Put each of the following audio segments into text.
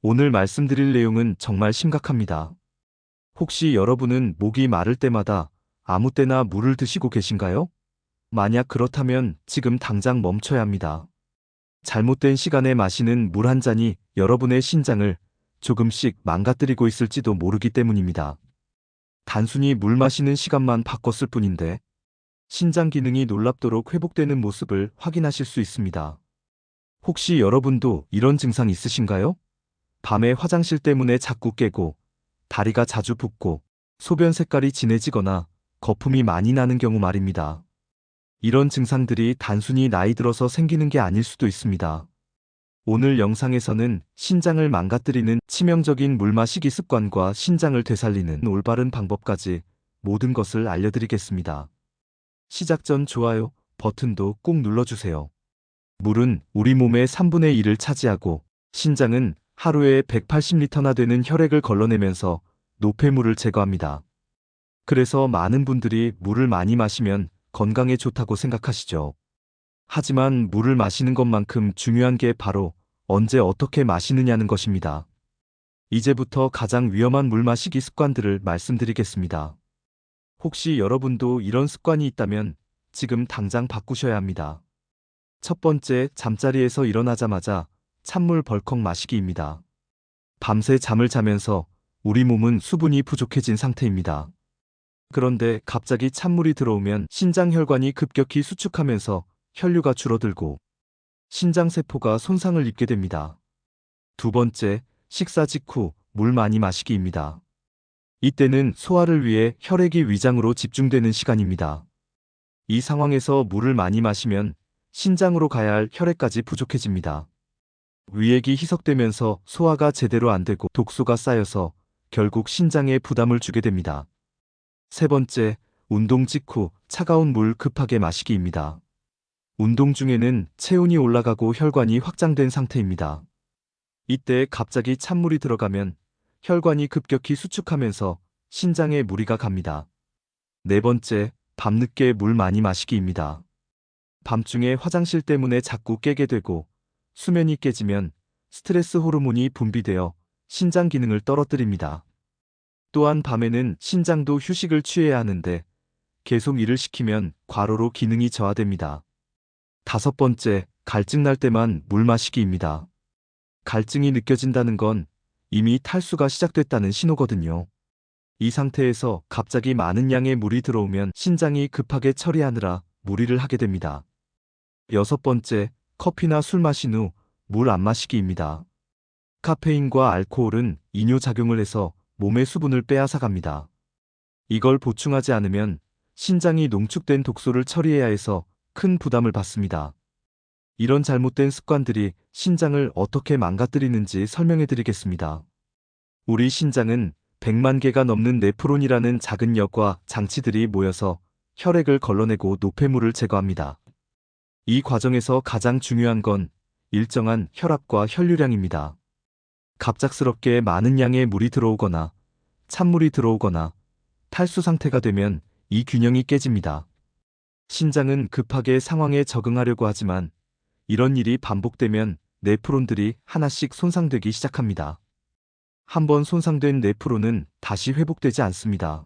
오늘 말씀드릴 내용은 정말 심각합니다. 혹시 여러분은 목이 마를 때마다 아무 때나 물을 드시고 계신가요? 만약 그렇다면 지금 당장 멈춰야 합니다. 잘못된 시간에 마시는 물 한 잔이 여러분의 신장을 조금씩 망가뜨리고 있을지도 모르기 때문입니다. 단순히 물 마시는 시간만 바꿨을 뿐인데 신장 기능이 놀랍도록 회복되는 모습을 확인하실 수 있습니다. 혹시 여러분도 이런 증상 있으신가요? 밤에 화장실 때문에 자꾸 깨고, 다리가 자주 붓고, 소변 색깔이 진해지거나 거품이 많이 나는 경우 말입니다. 이런 증상들이 단순히 나이 들어서 생기는 게 아닐 수도 있습니다. 오늘 영상에서는 신장을 망가뜨리는 치명적인 물 마시기 습관과 신장을 되살리는 올바른 방법까지 모든 것을 알려드리겠습니다. 시작 전 좋아요 버튼도 꼭 눌러주세요. 물은 우리 몸의 3분의 1을 차지하고 신장은 하루에 180리터나 되는 혈액을 걸러내면서 노폐물을 제거합니다. 그래서 많은 분들이 물을 많이 마시면 건강에 좋다고 생각하시죠. 하지만 물을 마시는 것만큼 중요한 게 바로 언제 어떻게 마시느냐는 것입니다. 이제부터 가장 위험한 물 마시기 습관들을 말씀드리겠습니다. 혹시 여러분도 이런 습관이 있다면 지금 당장 바꾸셔야 합니다. 첫 번째, 잠자리에서 일어나자마자 찬물 벌컥 마시기입니다. 밤새 잠을 자면서 우리 몸은 수분이 부족해진 상태입니다. 그런데 갑자기 찬물이 들어오면 신장혈관이 급격히 수축하면서 혈류가 줄어들고 신장세포가 손상을 입게 됩니다. 두 번째, 식사 직후 물 많이 마시기입니다. 이때는 소화를 위해 혈액이 위장으로 집중되는 시간입니다. 이 상황에서 물을 많이 마시면 신장으로 가야 할 혈액까지 부족해집니다. 위액이 희석되면서 소화가 제대로 안 되고 독소가 쌓여서 결국 신장에 부담을 주게 됩니다. 세 번째, 운동 직후 차가운 물 급하게 마시기입니다. 운동 중에는 체온이 올라가고 혈관이 확장된 상태입니다. 이때 갑자기 찬물이 들어가면 혈관이 급격히 수축하면서 신장에 무리가 갑니다. 네 번째, 밤늦게 물 많이 마시기입니다. 밤중에 화장실 때문에 자꾸 깨게 되고 수면이 깨지면 스트레스 호르몬이 분비되어 신장 기능을 떨어뜨립니다. 또한 밤에는 신장도 휴식을 취해야 하는데 계속 일을 시키면 과로로 기능이 저하됩니다. 다섯 번째, 갈증 날 때만 물 마시기입니다. 갈증이 느껴진다는 건 이미 탈수가 시작됐다는 신호거든요. 이 상태에서 갑자기 많은 양의 물이 들어오면 신장이 급하게 처리하느라 무리를 하게 됩니다. 여섯 번째, 커피나 술 마신 후 물 안 마시기입니다. 카페인과 알코올은 이뇨작용을 해서 몸의 수분을 빼앗아갑니다. 이걸 보충하지 않으면 신장이 농축된 독소를 처리해야 해서 큰 부담을 받습니다. 이런 잘못된 습관들이 신장을 어떻게 망가뜨리는지 설명해 드리겠습니다. 우리 신장은 100만 개가 넘는 네프론이라는 작은 역과 장치들이 모여서 혈액을 걸러내고 노폐물을 제거합니다. 이 과정에서 가장 중요한 건 일정한 혈압과 혈류량입니다. 갑작스럽게 많은 양의 물이 들어오거나 찬물이 들어오거나 탈수 상태가 되면 이 균형이 깨집니다. 신장은 급하게 상황에 적응하려고 하지만 이런 일이 반복되면 네프론들이 하나씩 손상되기 시작합니다. 한번 손상된 네프론은 다시 회복되지 않습니다.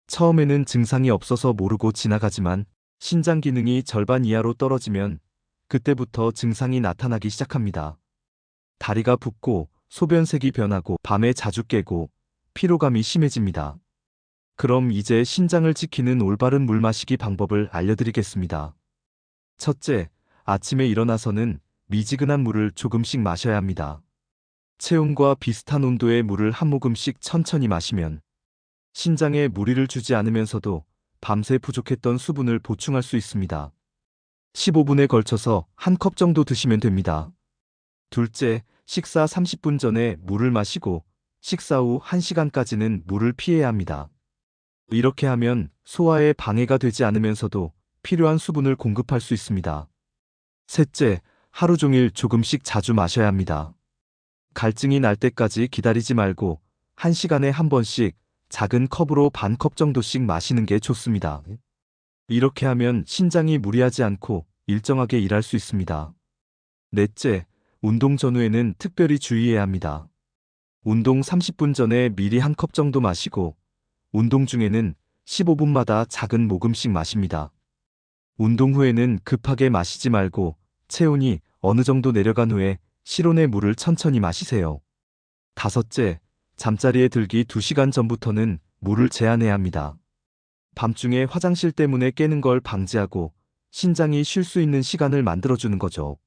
처음에는 증상이 없어서 모르고 지나가지만 신장 기능이 절반 이하로 떨어지면 그때부터 증상이 나타나기 시작합니다. 다리가 붓고 소변색이 변하고 밤에 자주 깨고 피로감이 심해집니다. 그럼 이제 신장을 지키는 올바른 물 마시기 방법을 알려드리겠습니다. 첫째, 아침에 일어나서는 미지근한 물을 조금씩 마셔야 합니다. 체온과 비슷한 온도의 물을 한 모금씩 천천히 마시면 신장에 무리를 주지 않으면서도 밤새 부족했던 수분을 보충할 수 있습니다. 15분에 걸쳐서 한 컵 정도 드시면 됩니다. 둘째, 식사 30분 전에 물을 마시고 식사 후 1시간까지는 물을 피해야 합니다. 이렇게 하면 소화에 방해가 되지 않으면서도 필요한 수분을 공급할 수 있습니다. 셋째, 하루 종일 조금씩 자주 마셔야 합니다. 갈증이 날 때까지 기다리지 말고 1시간에 한 번씩 작은 컵으로 반 컵 정도씩 마시는 게 좋습니다. 이렇게 하면 신장이 무리하지 않고 일정하게 일할 수 있습니다. 넷째, 운동 전후에는 특별히 주의해야 합니다. 운동 30분 전에 미리 한 컵 정도 마시고 운동 중에는 15분마다 작은 모금씩 마십니다. 운동 후에는 급하게 마시지 말고 체온이 어느 정도 내려간 후에 실온의 물을 천천히 마시세요. 다섯째, 잠자리에 들기 2시간 전부터는 물을 제한해야 합니다. 밤중에 화장실 때문에 깨는 걸 방지하고 신장이 쉴 수 있는 시간을 만들어주는 거죠.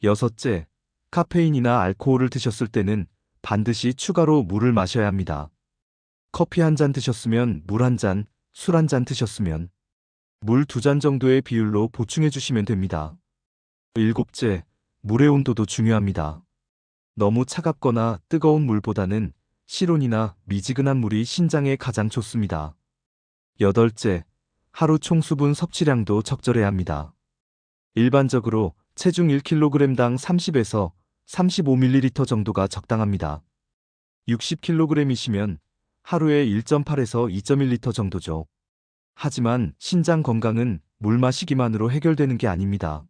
여섯째, 카페인이나 알코올을 드셨을 때는 반드시 추가로 물을 마셔야 합니다. 커피 한 잔 드셨으면 물 한 잔, 술 한 잔 드셨으면 물 2잔 정도의 비율로 보충해 주시면 됩니다. 일곱째, 물의 온도도 중요합니다. 너무 차갑거나 뜨거운 물보다는 실온이나 미지근한 물이 신장에 가장 좋습니다. 여덟째, 하루 총 수분 섭취량도 적절해야 합니다. 일반적으로 체중 1kg당 30에서 35ml 정도가 적당합니다. 60kg이시면 하루에 1.8에서 2.1L 정도죠. 하지만 신장 건강은 물 마시기만으로 해결되는 게 아닙니다.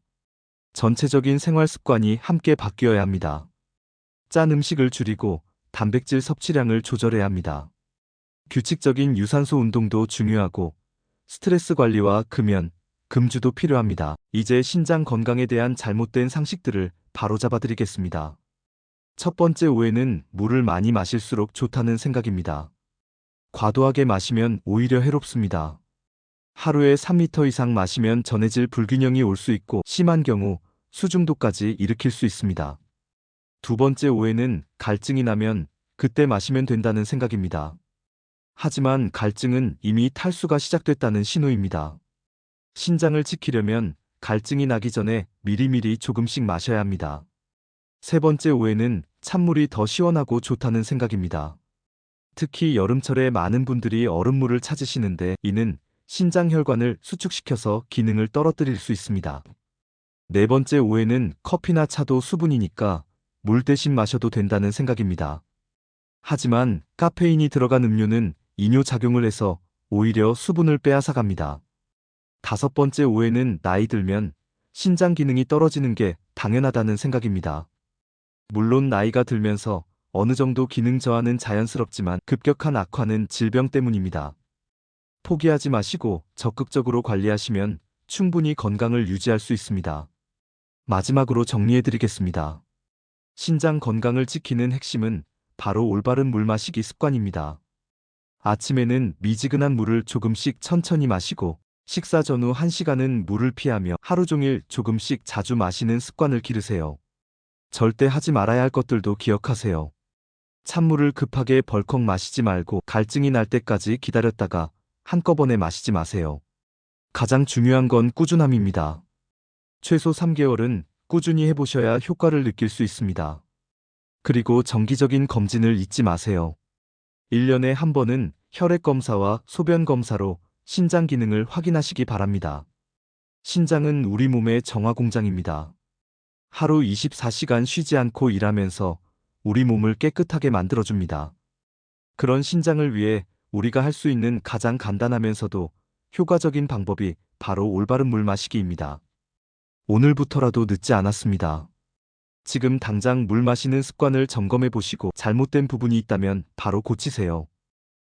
전체적인 생활 습관이 함께 바뀌어야 합니다. 짠 음식을 줄이고 단백질 섭취량을 조절해야 합니다. 규칙적인 유산소 운동도 중요하고 스트레스 관리와 금연, 금주도 필요합니다. 이제 신장 건강에 대한 잘못된 상식들을 바로잡아 드리겠습니다. 첫 번째 오해는 물을 많이 마실수록 좋다는 생각입니다. 과도하게 마시면 오히려 해롭습니다. 하루에 3리터 이상 마시면 전해질 불균형이 올 수 있고 심한 경우 수중독까지 일으킬 수 있습니다. 두 번째 오해는 갈증이 나면 그때 마시면 된다는 생각입니다. 하지만 갈증은 이미 탈수가 시작됐다는 신호입니다. 신장을 지키려면 갈증이 나기 전에 미리미리 조금씩 마셔야 합니다. 세 번째 오해는 찬물이 더 시원하고 좋다는 생각입니다. 특히 여름철에 많은 분들이 얼음물을 찾으시는데 이는 신장 혈관을 수축시켜서 기능을 떨어뜨릴 수 있습니다. 네 번째 오해는 커피나 차도 수분이니까 물 대신 마셔도 된다는 생각입니다. 하지만 카페인이 들어간 음료는 이뇨작용을 해서 오히려 수분을 빼앗아갑니다. 다섯 번째 오해는 나이 들면 신장 기능이 떨어지는 게 당연하다는 생각입니다. 물론 나이가 들면서 어느 정도 기능 저하는 자연스럽지만 급격한 악화는 질병 때문입니다. 포기하지 마시고 적극적으로 관리하시면 충분히 건강을 유지할 수 있습니다. 마지막으로 정리해드리겠습니다. 신장 건강을 지키는 핵심은 바로 올바른 물 마시기 습관입니다. 아침에는 미지근한 물을 조금씩 천천히 마시고 식사 전후 1시간은 물을 피하며 하루 종일 조금씩 자주 마시는 습관을 기르세요. 절대 하지 말아야 할 것들도 기억하세요. 찬물을 급하게 벌컥 마시지 말고 갈증이 날 때까지 기다렸다가 한꺼번에 마시지 마세요. 가장 중요한 건 꾸준함입니다. 최소 3개월은 꾸준히 해보셔야 효과를 느낄 수 있습니다. 그리고 정기적인 검진을 잊지 마세요. 1년에 한 번은 혈액 검사와 소변 검사로 신장 기능을 확인하시기 바랍니다. 신장은 우리 몸의 정화 공장입니다. 하루 24시간 쉬지 않고 일하면서 우리 몸을 깨끗하게 만들어줍니다. 그런 신장을 위해 우리가 할 수 있는 가장 간단하면서도 효과적인 방법이 바로 올바른 물 마시기입니다. 오늘부터라도 늦지 않았습니다. 지금 당장 물 마시는 습관을 점검해 보시고 잘못된 부분이 있다면 바로 고치세요.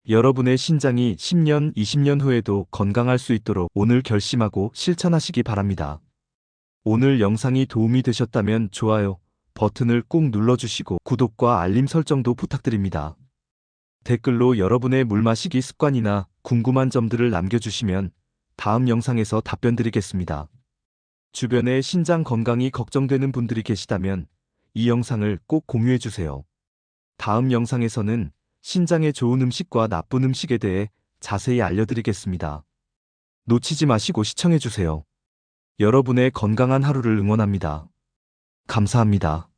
여러분의 신장이 10년, 20년 후에도 건강할 수 있도록 오늘 결심하고 실천하시기 바랍니다. 오늘 영상이 도움이 되셨다면 좋아요 버튼을 꾹 눌러주시고 구독과 알림 설정도 부탁드립니다. 댓글로 여러분의 물 마시기 습관이나 궁금한 점들을 남겨주시면 다음 영상에서 답변 드리겠습니다. 주변에 신장 건강이 걱정되는 분들이 계시다면 이 영상을 꼭 공유해주세요. 다음 영상에서는 신장에 좋은 음식과 나쁜 음식에 대해 자세히 알려드리겠습니다. 놓치지 마시고 시청해주세요. 여러분의 건강한 하루를 응원합니다. 감사합니다.